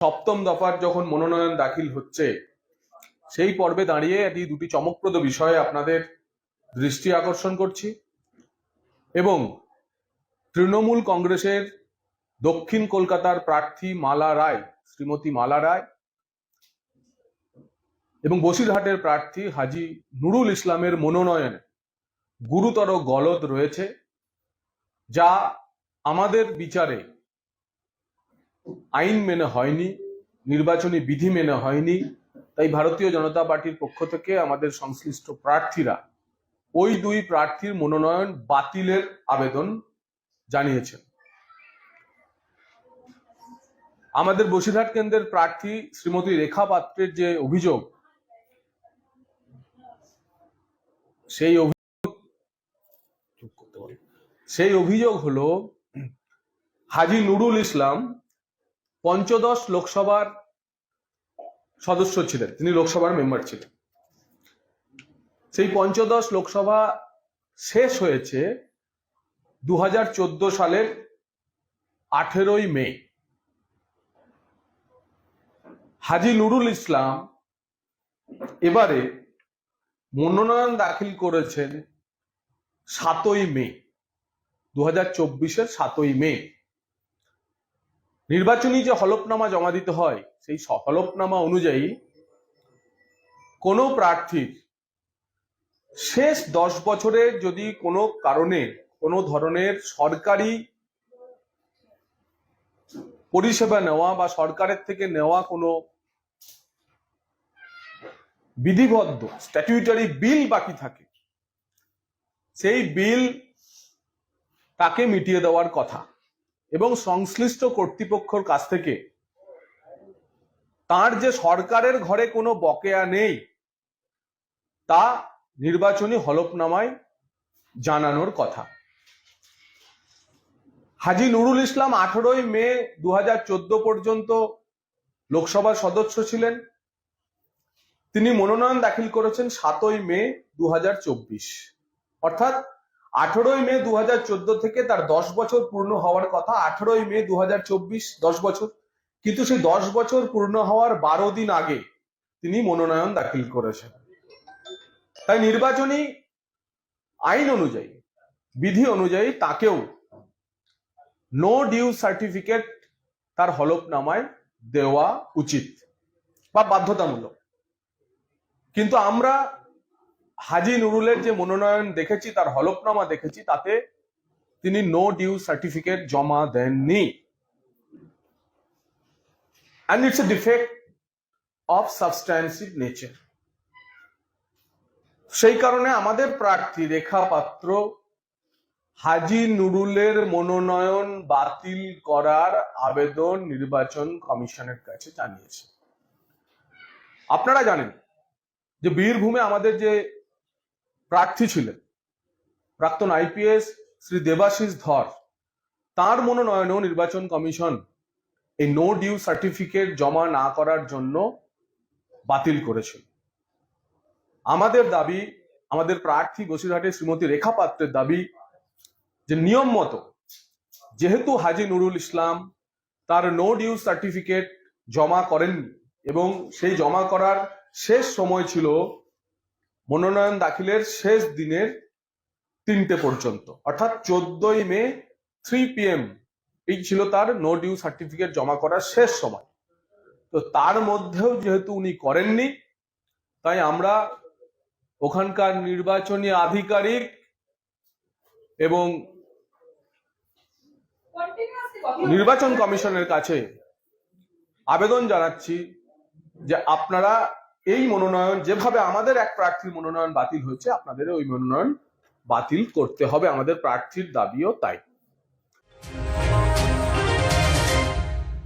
সপ্তম দফার যখন মনোনয়ন দাখিল হচ্ছে সেই পর্বে দাঁড়িয়ে এটি দুটি চমকপ্রদ বিষয়ে আপনাদের দৃষ্টি আকর্ষণ করছি এবং তৃণমূল কংগ্রেসের দক্ষিণ কলকাতার প্রার্থী মালা রায়, শ্রীমতী মালা রায় এবং বসিরহাটের প্রার্থী হাজী নুরুল ইসলামের মনোনয়নে গুরুতর গলদ রয়েছে, যা আমাদের বিচারে আইন মেনে হয়নি, নির্বাচনী বিধি মেনে হয়নি। তাই ভারতীয় জনতা পার্টির পক্ষ থেকে আমাদের সংশ্লিষ্ট প্রার্থীরা ওই দুই প্রার্থীর মনোনয়ন বাতিলের আবেদন জানিয়েছেন। আমাদের বসিরহাট কেন্দ্রের প্রার্থী শ্রীমতী রেখা পাত্রের যে অভিযোগ, সেই অভিযোগ হলো হাজী নুরুল ইসলাম পঞ্চদশ লোকসভার সদস্য ছিলেন, তিনি লোকসভার মেম্বার ছিলেন। সেই পঞ্চদশ লোকসভা শেষ হয়েছে 2014 সালের 18ই মে। হাজী নুরুল ইসলাম এবারে মনোনয়ন দাখিল করেছেন 7ই মে, 2024-এর 7ই মে। নির্বাচনী যে হলফনামা জমা দিতে হয়, সেই হলফনামা অনুযায়ী কোনো প্রার্থীর শেষ 10 বছরের যদি কোনো কারণে কোনো ধরনের সরকারি পরিষেবা নেওয়া বা সরকারের থেকে নেওয়া কোনো বিধিবদ্ধ স্ট্যাটিউটারি বিল বাকি থাকে, সেই বিল তাকে মিটিয়ে দেওয়ার কথা এবং সংশ্লিষ্ট কর্তৃপক্ষের কাছ থেকে তার যে সরকারের ঘরে কোনো বকেয়া নেই তা নির্বাচনী হলফনামায় জানানোর কথা। হাজী নুরুল ইসলাম 18ই মে 2014 পর্যন্ত লোকসভার সদস্য ছিলেন। তিনি মনোনয়ন দাখিল করেছেন 7ই মে 2024, অর্থাৎ 18ই মে 2014 থেকে তার 10 বছর পূর্ণ হওয়ার কথা। 18ই মে 2024 10 বছর, কিন্তু সেই 10 বছর পূর্ণ হওয়ার 12 দিন আগে তিনি মনোনয়ন দাখিল করেছেন। তাই নির্বাচনী আইন অনুযায়ী, বিধি অনুযায়ী তাকেও নো ডিউ সার্টিফিকেট তার হলফনামায় দেওয়া উচিত বা বাধ্যতামূলক। কিন্তু আমরা হাজী নুরুলের যে মনোনয়ন দেখেছি, তার হলফনামা দেখেছি, তাতে তিনি নো ডিউ সার্টিফিকেট জমা দেননি। and it's a defect of substantive nature. সেই কারণে আমাদের প্রার্থী রেখা পাত্র হাজী নুরুলের মনোনয়ন বাতিল করার আবেদন নির্বাচন কমিশনের কাছে জানিয়েছে। আপনারা জানেন যে বীরভূমে আমাদের যে প্রার্থী ছিলেন প্রাক্তন আইপিএস শ্রী দেবাশিস ধর, তার মনোনয়নও নির্বাচন কমিশন এই নো ডিউ সার্টিফিকেট জমা না করার জন্য বাতিল করেছিল। আমাদের দাবি, আমাদের প্রার্থী বসিরহাটের শ্রীমতী রেখা পাত্রের দাবি যে নিয়ম মতো যেহেতু হাজী নুরুল ইসলাম তার নো ডিউ সার্টিফিকেট জমা করেননি এবং সেই জমা করার শেষ সময় ছিল মনোনয়ন দাখিলের শেষ দিনের 3টে পর্যন্ত, অর্থাৎ 14ই মে 3 PM এই ছিল তার নো ডিউ সার্টিফিকেট জমা করার শেষ সময়। তো তার মধ্যেও যেহেতু উনি করেননি, তাই আমরা ওখানকার নির্বাচনী আধিকারিক এবং নির্বাচন কমিশনের কাছে আবেদন জানাচ্ছি যে আপনারা এই মনোনয়ন, যেভাবে আমাদের এক প্রার্থীর মনোনয়ন বাতিল হয়েছে, আপনাদের ওই মনোনয়ন বাতিল করতে হবে। আমাদের প্রার্থীর দাবিও তাই।